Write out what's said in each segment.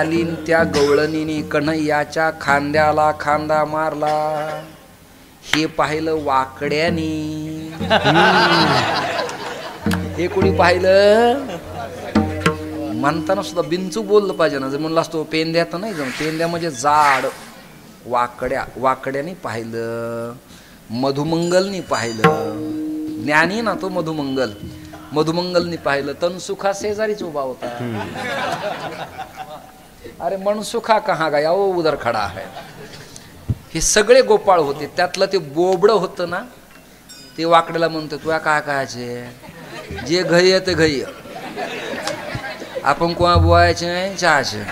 आली न त्या गवळणीने कन्हैयाच्या खांद्याला खांदा मारला. हे पाहिलं वाकड्यानी. हे कोणी पाहिलं? म्हणताना सुद्धा बिंचू बोललं पाहिजे ना. जर म्हणला असतो पेंद्या तर नाही जम. पेंद्या म्हणजे जाड. वाकड्यानी पाहिलं. मधुमंगलनी पाहिलं. ज्ञानी ना तो मधुमंगलनी पाहिलं. तनसुखा शेजारीच उभा होता. अरे मनसुखा कहाँ गया वो उधर खडा है. हे सगळे गोपाळ होते. त्यातलं ते बोबडं होतं ना ते वाकड्याला म्हणतो तुया काय कायचे जे घई आहे ते घई. आपण कोणा बुवायचे चहाचे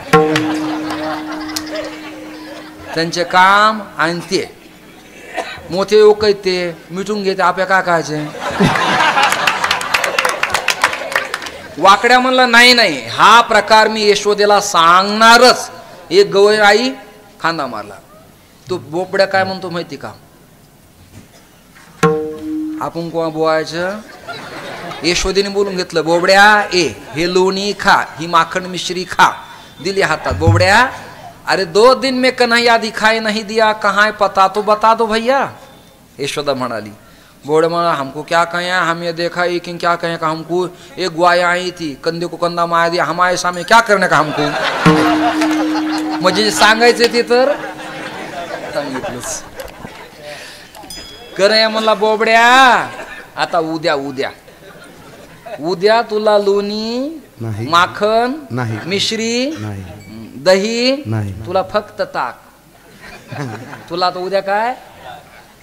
त्यांचे काम आणि ते मोठे लोक आहेत ते मिटून घेते आपल्या काय कायचे. वाकड्या म्हणला नाही नाही हा प्रकार मी यशोदेला सांगणारच. एक गवई आई खांदा मारला. तो बोबड्या काय म्हणतो माहिती का? आपण कोणा बोवायचं. यशोदेने बोलून घेतलं बोबड्या ए हे लोणी खा ही माखन मिश्री खा. दिली हातात. बोबड्या अरे 2 दिन में कन्हैया दिखाई नहीं दिया कहाँ है पता तो बता दो भैया. यशोदा म्हणाली. बोबड्या म्हणा हमको क्या कहें हम ये देखा लेकिन क्या कहें का हमको एक ग्वाया आई थी कंधे को कंधा मार दिया हमारे सामने क्या करने का हमको. म्हणजे सांगायचे ते तर सांगितलंच. कन्हैया म्हणला बोबड्या आता उद्या तुला लोणी माखन मिश्री दही तुला फक्त ताक. तुला तर उद्या काय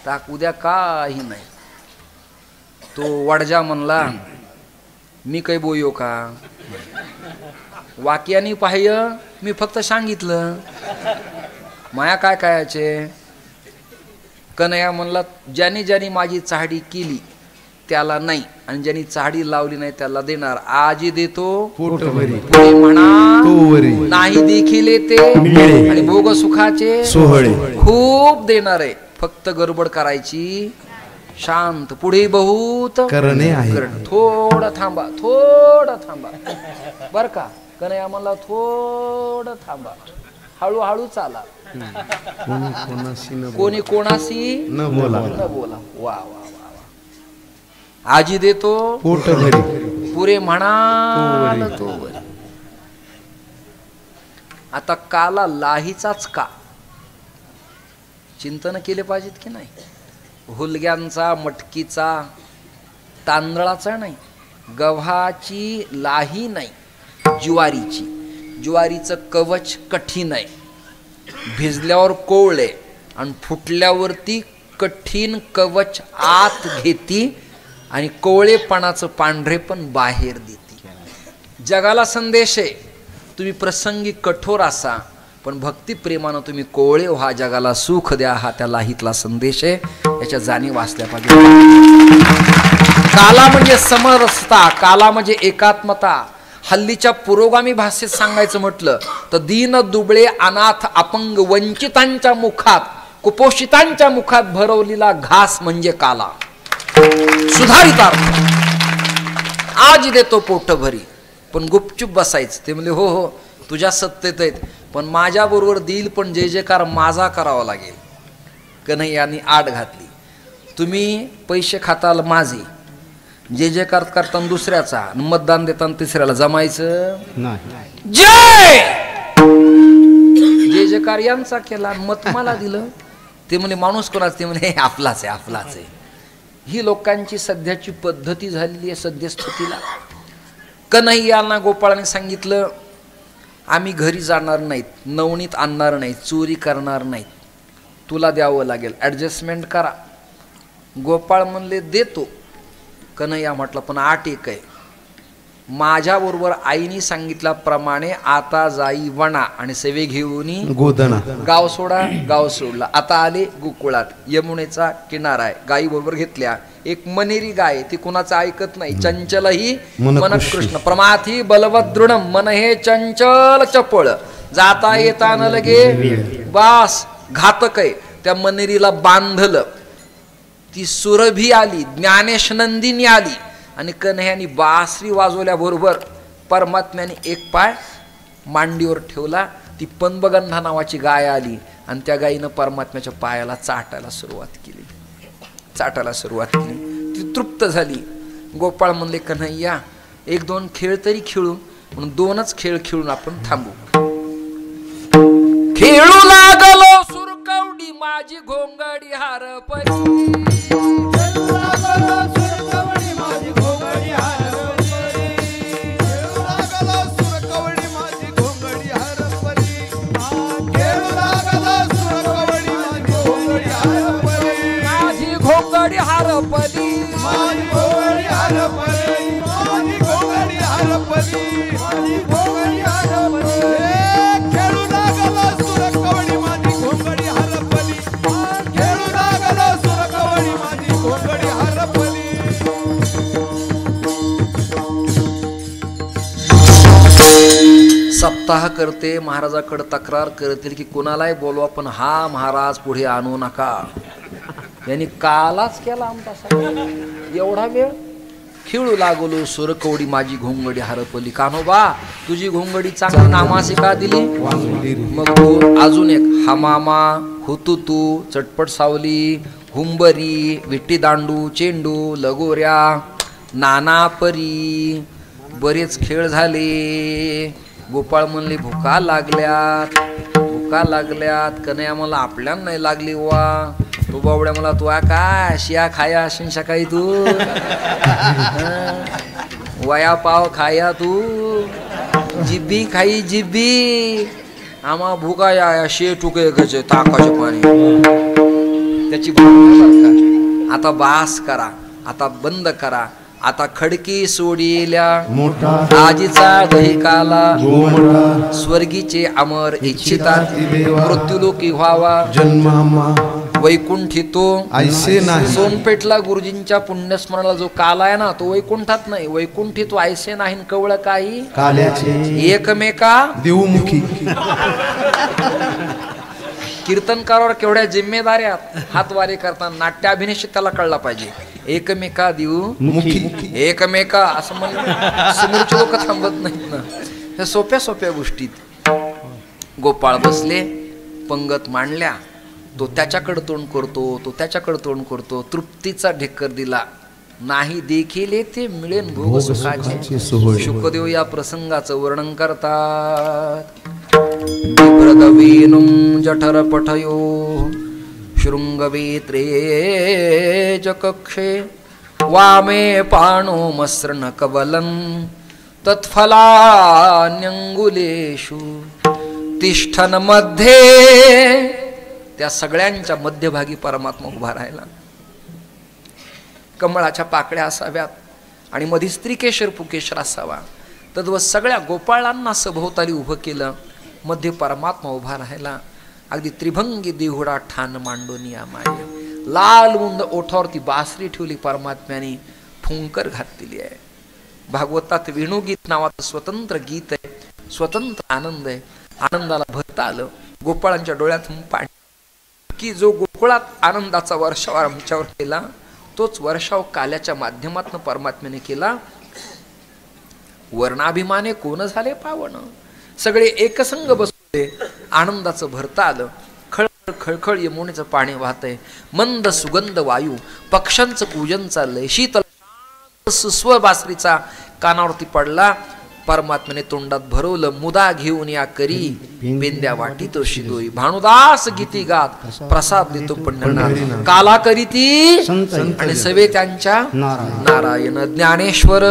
ताक उद्या काही नाही. तो वडजा म्हणला मी काही बोयो का. वाक्यानी पाह्य मी फक्त सांगितलं माया काय कायचे. कन्हैया म्हणला ज्याने ज्याने माझी चाहडी केली त्याला नाही आणि ज्यांनी चाहडी लावली नाही त्याला देणार. आजी देतो पुढे म्हणा नाही देखील येते आणि भोग सुखाचे खूप देणार आहे. फक्त गडबड करायची शांत. पुढे बहुत करणे आहे. थोडं थांबा बर का. कन्हैया म्हणला थोडं थांबा हळूहळू चाला. कोणी कोणाशी न बोला. वा वा आजी देतो पुरे म्हणा तो बरी. आता काला लाहीचाच का चिंतन केले पाहिजेत की नाही. हुलग्यांचा मटकीचा तांदळाचा नाही गव्हाची लाही नाही ज्वारीचं कवच कठीण आहे. भिजल्यावर कोवळे आणि फुटल्यावरती कठीण कवच आत घेती आणि कोवळेपणाचं पांढरे पण बाहेर देते. जगाला संदेश आहे तुम्ही प्रसंगी कठोर असा पण भक्ती प्रेमानं तुम्ही कोवळे व्हा. जगाला सुख द्या हा त्या लाहीतला संदेश आहे. याच्या जाणीव वाचल्या पाहिजे. काला म्हणजे समरसता. काला म्हणजे एकात्मता. हल्लीच्या पुरोगामी भाषेत सांगायचं म्हटलं तर दीन दुबळे अनाथ अपंग वंचितांच्या मुखात कुपोषितांच्या मुखात भरवलेला घास म्हणजे काला. सुधारित अर्थ. आज देतो पोट भरी पण गुपचूप बसायचं. ते म्हणजे हो तुझ्या सत्तेत आहेत पण माझ्या बरोबर देईल पण जय जयकार माझा करावा लागेल. कन्हैयानी आड घातली. तुम्ही पैसे खाताल माझे जय जयकार करताना दुसऱ्याचा मतदान देताना तिसऱ्याला जमायचं नाही. जय जयकार यांचा केला मत मला दिलं. ते म्हणे माणूस कोणाच. ते म्हणे आपलाच आहे. ही लोकांची सध्याची पद्धती झालेली आहे सद्यस्थितीला. कन्हैयाला गोपाळाने सांगितलं आम्ही घरी जाणार नाहीत नवनीत आणणार नाहीत चोरी करणार नाहीत तुला द्यावं लागेल ॲडजस्टमेंट करा. गोपाळ म्हणले देतो. कन्हैया म्हटलं पण आट एक आहे माझ्याबरोबर आईने सांगितल्याप्रमाणे आता जाई वणा आणि सेवे घेऊन गोदना. गाव सोडला. आता आले गोकुळात. यमुनेचा किनारा आहे. गाई बरोबर घेतल्या. एक मनेरी गाय ती कुणाचं ऐकत नाही. चंचल ही मन कृष्ण प्रमाथी बलवत दृढम मन हे चंचल चपळ जाता येता न लगे बास घातक आहे. त्या मनेरीला बांधलं. ती सुरभी आली ज्ञानेश नंदिनी आली आणि कन्हैयानी बासरी वाजवल्याबरोबर परमात्म्याने एक पाय मांडीवर ठेवला. ती पनबगंधा नावाची गाय आली आणि त्या गायीनं परमात्म्याच्या पायाला चाटायला सुरुवात केली. ती तृप्त झाली. गोपाळ म्हणले, कन्हैया 1-2 खेळ तरी खेळू, म्हणून 2च खेळ खेळून आपण थांबू. खेळू लागलो सुरकवडी माझी घोंगडी हारपली, सप्ताह करते महाराजाकडे तक्रार करतील की कोणालाही बोलवा पण हा महाराज पुढे आणू नका. यांनी कालाच केला आमचा एवढा वेळ. खेळू लागलो सुरकवडी माझी घोंगडी हरपली. कान्होबा तुझी घोंगडी चांगली नामासी का दिली? मग तू अजून एक हमामा, हुतुतू, चटपट सावली, हुंबरी, विट्टी दांडू, चेंडू, लगोऱ्या, नानापरी, बरेच खेळ झाले. गोपाळ म्हणले, भुका लागल्यात. कन्हैया मला आपल्याला नाही लागली वा. तू बावड्या मला तू काय शिया खाया असेल सकाळी तू वया पाव खाया तू जिब्बी खाई जिब्बी. आम्हा भुका या शे टुके कचे ताकाचे पाणी त्याची भूक. आता बास करा, आता बंद करा. आता खडकी सोडील्या आजीचा दहिकाला स्वर्गीचे अमर इच्छितात मृत्यूलोकी व्हावा वैकुंठी तो ऐसे नाही. सोनपेठला गुरुजींच्या पुण्यस्मरणाला जो काल आहे ना तो वैकुंठात नाही, वैकुंठी तो ऐसे नाही. कवळ काही एकमेका देवमुखी. कीर्तनकारावर केवढ्या जिम्मेदाऱ्या हातवारे करताना नाट्याभिनय त्याला कळला पाहिजे. एकमेका देऊ मुखी, एकमेका असं म्हणलं समोरचे लोक थांबत नाहीत ना. हे सोप्या गोष्टीत गोपाळ बसले, पंगत मांडल्या. तो त्याच्याकडे तोंड करतो, तो त्याच्याकडे तोंड करतो. तृप्तीचा ढेकर दिला नाही देखील ते मिळेन भोग सुखाचे. शुकदेव या प्रसंगाचं वर्णन करतात. बिभ्रदवीनुं जठर पठयो शृंगवेत्रे च कक्षे वामे पाणो मसृण कवलं तत्फलान्यंगुलेषु तिष्ठन मध्ये. त्या सगळ्यांच्या मध्यभागी परमात्मा उभा राहिला. कमळाच्या पाकळ्या असाव्यात आणि मध्ये स्त्रीकेशर पुकेशर असावा. तद्वत सगळ्या गोपाळांना सभोवताली उभं केलं. मध्ये परमात्मा उभा राहिला. अगदी त्रिभंगी देहुडा ठाण मांडोनिया माय. लाल मुंद ओठावरती बासरी ठेवली परमात्म्याने, फुंकर घातलेली आहे. भागवतात वेणुगीत नावाचं स्वतंत्र गीत आहे. स्वतंत्र आनंद आहे. आनंदाला भरता आलं. गोपाळांच्या डोळ्यातून पाणी की जो गोकुळात आनंदाचा वर्षाव आमच्यावर केला तोच वर्षाव काल्याच्या माध्यमातून परमात्म्याने केला. वर्णाभिमाने कोण झाले पावन. सगळे एकसंग बसले. आनंदाचं भरता आलं. खळखळ खळखळ यमुनेचं पाणी वाहतंय. मंद सुगंध वायू, पक्ष्यांचं पूजन चाललंय. शीतल सुस्व बासरीचा कानावरती पडला. परमात्म्याने तोंडात भरवलं. मुदा घेऊन या करी बेंद्या वाटी तो शिदोई. भानुदास गीती गात प्रसाद देतो पंढरनाथ. काला करीती आणि सवे त्यांच्या नारायण ज्ञानेश्वर.